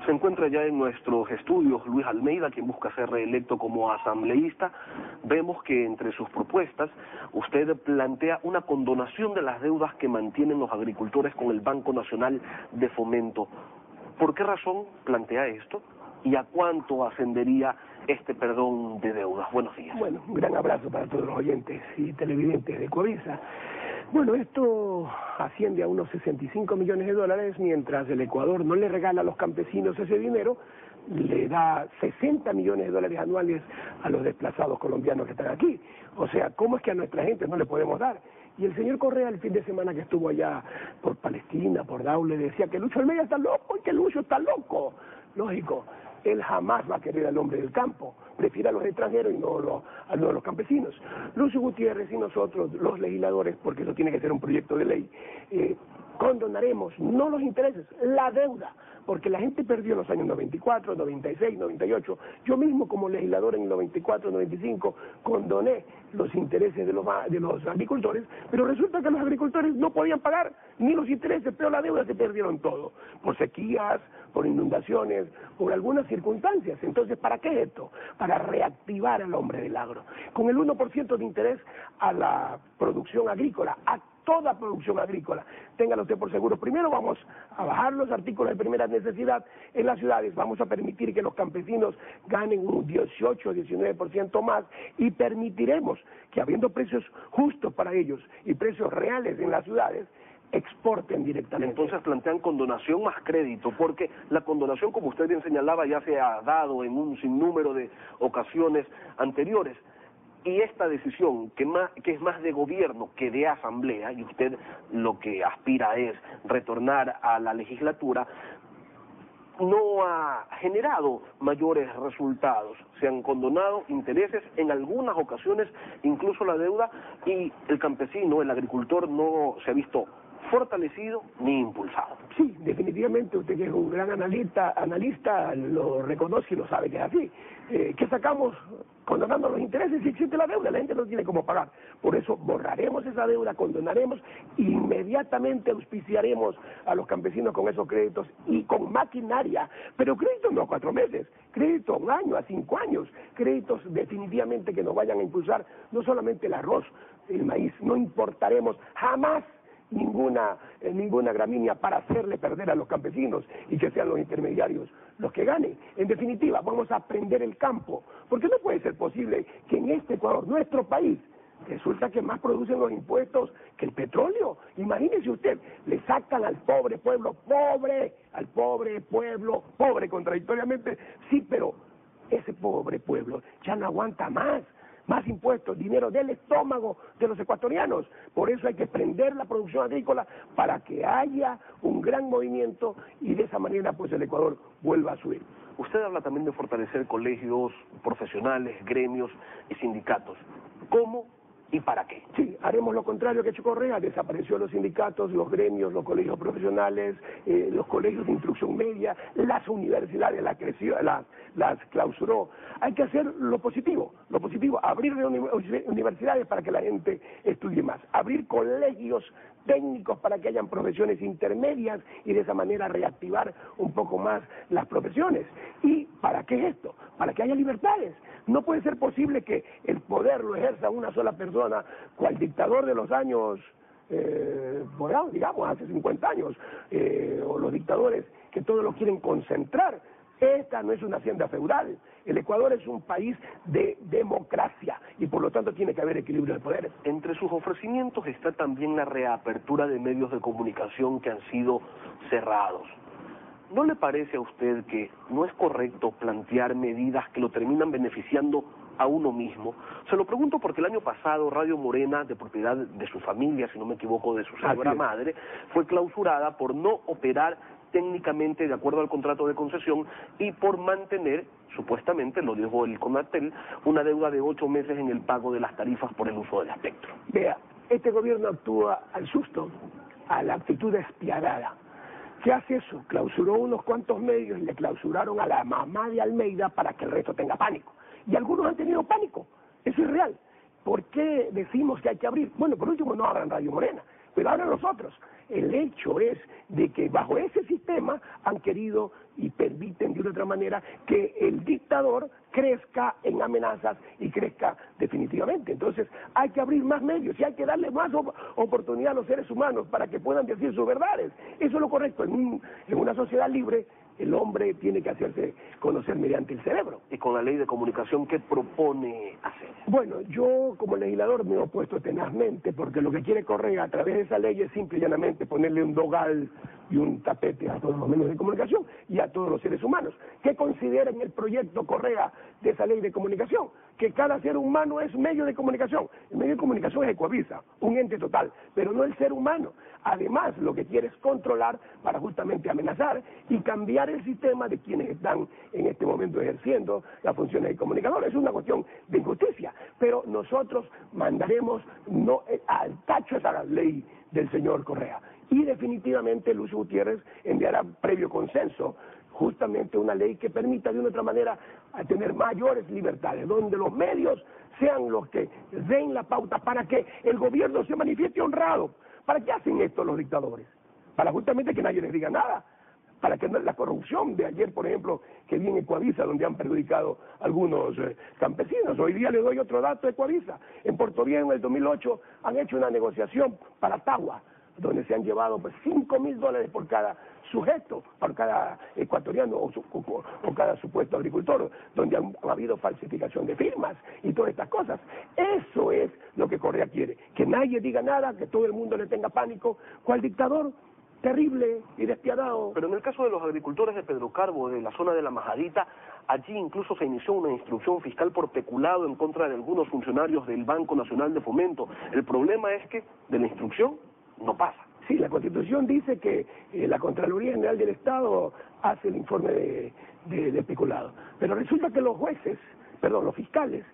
Se encuentra ya en nuestros estudios Luis Almeida, quien busca ser reelecto como asambleísta. Vemos que entre sus propuestas usted plantea una condonación de las deudas que mantienen los agricultores con el Banco Nacional de Fomento. ¿Por qué razón plantea esto? ¿Y a cuánto ascendería este perdón de deudas? Buenos días. Bueno, un gran abrazo para todos los oyentes y televidentes de Covisa. Bueno, esto asciende a unos 65 millones de dólares, mientras el Ecuador no le regala a los campesinos ese dinero, le da 60 millones de dólares anuales a los desplazados colombianos que están aquí. O sea, ¿cómo es que a nuestra gente no le podemos dar? Y el señor Correa, el fin de semana que estuvo allá por Palestina, por Daule, decía que Lucho Almeida está loco y que Lucho está loco. Lógico, él jamás va a querer al hombre del campo, prefiere a los extranjeros y no a los campesinos. Lucio Gutiérrez y nosotros, los legisladores, porque eso tiene que ser un proyecto de ley, condonaremos no los intereses, la deuda, porque la gente perdió en los años 94, 96, 98. Yo mismo como legislador en el 94, 95 condoné los intereses de los agricultores, pero resulta que los agricultores no podían pagar ni los intereses, pero la deuda se perdieron todo, por sequías, por inundaciones, por algunas circunstancias. Entonces, ¿para qué esto? Para reactivar al hombre del agro, con el 1% de interés a la producción agrícola, a toda producción agrícola. Téngalo usted por seguro. Primero vamos a bajar los artículos de primera necesidad en las ciudades, vamos a permitir que los campesinos ganen un 18 o 19% más y permitiremos que, habiendo precios justos para ellos y precios reales en las ciudades, exporten directamente. Entonces plantean condonación más crédito, porque la condonación, como usted bien señalaba, ya se ha dado en un sinnúmero de ocasiones anteriores. Y esta decisión, que es más de gobierno que de asamblea, y usted lo que aspira es retornar a la legislatura, no ha generado mayores resultados. Se han condonado intereses, en algunas ocasiones incluso la deuda, y el campesino, el agricultor, no se ha visto fortalecido ni impulsado. Sí, definitivamente, usted que es un gran analista lo reconoce y lo sabe que es así. ¿Qué sacamos condonando los intereses? Si existe la deuda, la gente no tiene cómo pagar. Por eso borraremos esa deuda, condonaremos, inmediatamente auspiciaremos a los campesinos con esos créditos y con maquinaria, pero créditos no a 4 meses, créditos a 1 año, a 5 años, créditos definitivamente que nos vayan a impulsar no solamente el arroz, el maíz, no importaremos jamás ninguna gramínea para hacerle perder a los campesinos y que sean los intermediarios los que ganen. En definitiva, vamos a aprender el campo, porque no puede ser posible que en este Ecuador, nuestro país, resulta que más producen los impuestos que el petróleo. Imagínese usted, le sacan al pobre pueblo, pobre contradictoriamente, sí, pero ese pobre pueblo ya no aguanta más impuestos, dinero del estómago de los ecuatorianos. Por eso hay que prender la producción agrícola para que haya un gran movimiento y de esa manera pues el Ecuador vuelva a subir. Usted habla también de fortalecer colegios profesionales, gremios y sindicatos. ¿Cómo y para qué? Sí, haremos lo contrario que ha hecho Correa, desapareció los sindicatos, los gremios, los colegios profesionales, los colegios de instrucción media, las universidades las clausuró. Hay que hacer lo positivo, abrir universidades para que la gente estudie más, abrir colegios técnicos para que hayan profesiones intermedias y de esa manera reactivar un poco más las profesiones. ¿Y para qué es esto? Para que haya libertades. No puede ser posible que el poder lo ejerza una sola persona, cual dictador de los años, digamos, hace 50 años, o los dictadores que todos lo quieren concentrar. Esta no es una hacienda feudal. El Ecuador es un país de democracia y por lo tanto tiene que haber equilibrio de poderes. Entre sus ofrecimientos está también la reapertura de medios de comunicación que han sido cerrados. ¿No le parece a usted que no es correcto plantear medidas que lo terminan beneficiando a uno mismo? Se lo pregunto porque el año pasado Radio Morena, de propiedad de su familia, si no me equivoco, de su señora madre, fue clausurada por no operar técnicamente de acuerdo al contrato de concesión y por mantener, supuestamente, lo dijo el CONATEL, una deuda de 8 meses en el pago de las tarifas por el uso del espectro. Vea, este gobierno actúa al susto, a la actitud despiadada. ¿Qué hace eso? Clausuró unos cuantos medios y le clausuraron a la mamá de Almeida para que el resto tenga pánico. Y algunos han tenido pánico, eso es real. ¿Por qué decimos que hay que abrir? Bueno, por último no abran Radio Morena, Pero ahora nosotros, el hecho es de que bajo ese sistema han querido y permiten de una otra manera que el dictador crezca en amenazas y crezca definitivamente. Entonces hay que abrir más medios y hay que darle más oportunidad a los seres humanos para que puedan decir sus verdades. Eso es lo correcto. En una sociedad libre, el hombre tiene que hacerse conocer mediante el cerebro. Y con la ley de comunicación, ¿qué propone hacer? Bueno, yo como legislador me he opuesto tenazmente, porque lo que quiere Correa a través de esa ley es simple y llanamente ponerle un dogal y un tapete a todos los medios de comunicación y a todos los seres humanos. ¿Qué consideran el proyecto Correa de esa ley de comunicación? Que cada ser humano es medio de comunicación. El medio de comunicación es Ecuavisa, un ente total, pero no el ser humano. Además, lo que quiere es controlar para justamente amenazar y cambiar el sistema de quienes están en este momento ejerciendo las funciones de comunicadores. Es una cuestión de injusticia, pero nosotros mandaremos al tacho esa ley del señor Correa. Y definitivamente Lucio Gutiérrez enviará previo consenso justamente una ley que permita de una otra manera tener mayores libertades, donde los medios sean los que den la pauta para que el gobierno se manifieste honrado. ¿Para qué hacen esto los dictadores? Para justamente que nadie les diga nada, para que la corrupción de ayer, por ejemplo, que vi en Ecuavisa, donde han perjudicado algunos campesinos. Hoy día les doy otro dato de Ecuavisa. En Puerto Viejo, en el 2008, han hecho una negociación para Tagua, donde se han llevado pues, $5.000 por cada sujeto, por cada ecuatoriano o cada supuesto agricultor, donde ha habido falsificación de firmas y todas estas cosas. Eso es lo que Correa quiere, que nadie diga nada, que todo el mundo le tenga pánico. ¿Cuál dictador? Terrible y despiadado. Pero en el caso de los agricultores de Pedro Carbo, de la zona de La Majadita, allí incluso se inició una instrucción fiscal por peculado en contra de algunos funcionarios del Banco Nacional de Fomento. El problema es que de la instrucción no pasa. Sí, la Constitución dice que la Contraloría General del Estado hace el informe de peculado. Pero resulta que los fiscales,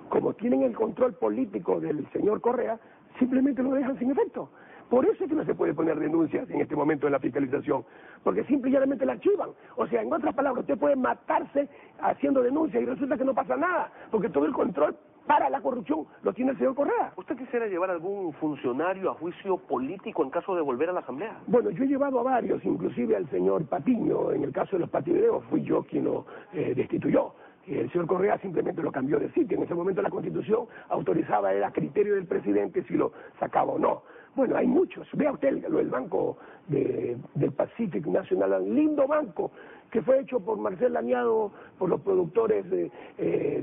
como tienen el control político del señor Correa, simplemente lo dejan sin efecto. Por eso es que no se puede poner denuncias en este momento de la fiscalización, porque simple y llanamente la archivan. O sea, en otras palabras, usted puede matarse haciendo denuncias y resulta que no pasa nada, porque todo el control para la corrupción lo tiene el señor Correa. ¿Usted quisiera llevar a algún funcionario a juicio político en caso de volver a la Asamblea? Bueno, yo he llevado a varios, inclusive al señor Patiño. En el caso de los pativideos fui yo quien lo destituyó. El señor Correa simplemente lo cambió de sitio. En ese momento la Constitución autorizaba, era criterio del presidente si lo sacaba o no. Bueno, hay muchos. Vea usted el banco del Pacific National, un lindo banco que fue hecho por Marcel Lañado, por los productores de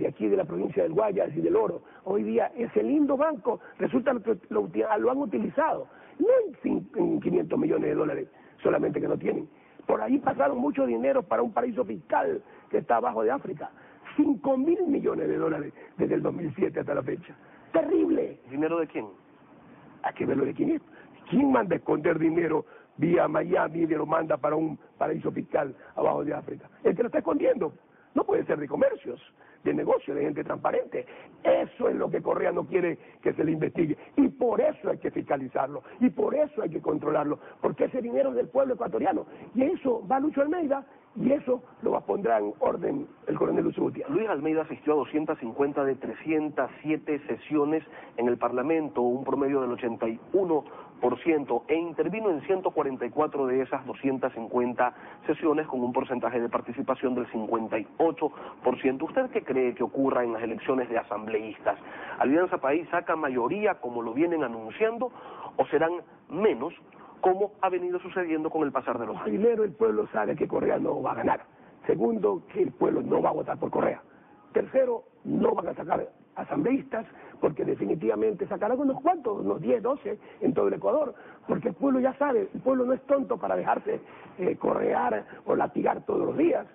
aquí de la provincia del Guayas y del Oro. Hoy día ese lindo banco resulta que lo han utilizado, no en $500 millones, solamente que no tienen. Por ahí pasaron mucho dinero para un paraíso fiscal que está abajo de África. $5.000 millones desde el 2007 hasta la fecha. ¡Terrible! ¿Dinero de quién? Hay que verlo de quién es. ¿Quién manda a esconder dinero vía Miami y lo manda para un paraíso fiscal abajo de África? El que lo está escondiendo. No puede ser de comercios, de negocio, de gente transparente. Eso es lo que Correa no quiere que se le investigue. Y por eso hay que fiscalizarlo. Y por eso hay que controlarlo. Porque ese dinero es del pueblo ecuatoriano. Y eso va Lucho Almeida, y eso lo pondrá en orden el coronel Lucio Gutiérrez. Luis Almeida asistió a 250 de 307 sesiones en el Parlamento, un promedio del 81%, e intervino en 144 de esas 250 sesiones con un porcentaje de participación del 58%. ¿Usted qué cree que ocurra en las elecciones de asambleístas? ¿Alianza País saca mayoría como lo vienen anunciando o serán menos, como ha venido sucediendo con el pasar de los años? Primero, el pueblo sabe que Correa no va a ganar. Segundo, que el pueblo no va a votar por Correa. Tercero, no van a sacar asambleístas, porque definitivamente sacarán unos cuantos, unos 10, 12 en todo el Ecuador, porque el pueblo ya sabe, el pueblo no es tonto para dejarse correar o latigar todos los días.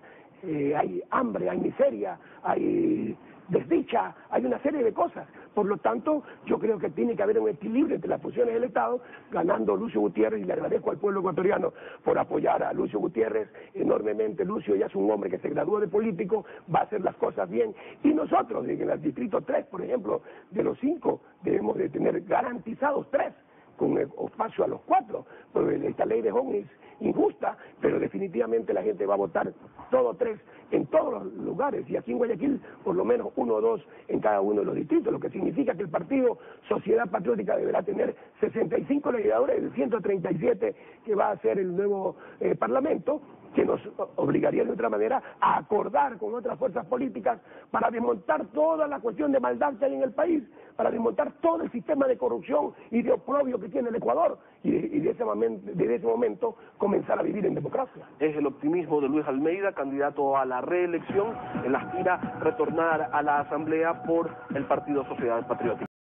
Hay hambre, hay miseria, hay desdicha, hay una serie de cosas. Por lo tanto, yo creo que tiene que haber un equilibrio entre las funciones del Estado, ganando Lucio Gutiérrez, y le agradezco al pueblo ecuatoriano por apoyar a Lucio Gutiérrez enormemente. Lucio ya es un hombre que se graduó de político, va a hacer las cosas bien, y nosotros, en el distrito 3, por ejemplo, de los 5, debemos de tener garantizados 3 con espacio a los 4, porque esta ley de Hong es injusta, pero definitivamente la gente va a votar todo 3 en todos los lugares, y aquí en Guayaquil por lo menos 1 o 2 en cada uno de los distritos, lo que significa que el partido Sociedad Patriótica deberá tener 65 legisladores de 137 que va a ser el nuevo Parlamento, que nos obligaría de otra manera a acordar con otras fuerzas políticas para desmontar toda la cuestión de maldad que hay en el país, para desmontar todo el sistema de corrupción y de oprobio que tiene el Ecuador, y desde ese momento comenzar a vivir en democracia. Es el optimismo de Luis Almeida, candidato a la reelección. Él aspira a retornar a la Asamblea por el Partido Sociedad Patriótica.